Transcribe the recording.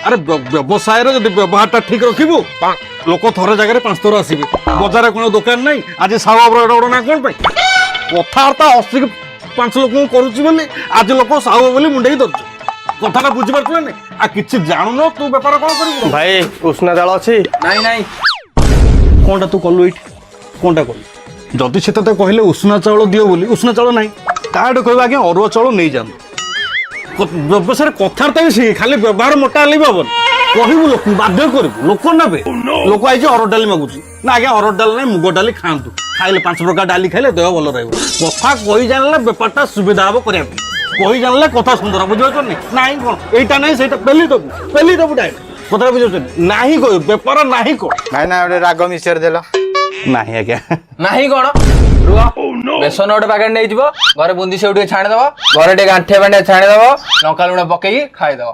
अरे व्यवसाय जब व्यवहार ठीक रखिबु लोक थरे जगह 5 थर आसबे बजार कोनो दुकान नहीं आज साहु बाबू ना कौन कथबार्ता 80 5 लोक करुच्ची बोली आज लोक साहु बोली मुंडे धरु कथा बुझी पार्थ ना आ किसी जानू तू बेपार कौन कर भाई उष्णा चाल अच्छी नहीं नहीं कौनटा तू कलु ये कौनटा कलु जदि से ते कहले उष्णा चाउल दियो बोली उष्णा चाउल नहीं ताटे कहबा आज्ञा अरुआ चाउल नहीं जान व्यवसाय कथबार्ता भी सी खाली व्यवहार मोटा हेल्ले भी हम कहबू लोक बाध्य करू लोक ने लोक आई अरड़ डाली मागुची ना आज्ञा अरड़ डाल नहीं मुग डाली खातु खाइले 5 प्रकार डाली खाइले देह भल रहा कही जानला बेपारटा सुविधा हम करने कही जानले कथा सुंदर बुझे ना कौन एटा नहीं से पेली देबू डायरेक्ट कथा बुझे ना कह बेपार ना कह भाई ना राग मिक्सचर देल नहीं आज्ञा नहीं कौन रुआ बेसन गोटे पैकेट नहीं जीव घरे बुंदी से छाणीदेव घरे गांठे बांठे छाणीदेव लंका लुण पकई खाईदेव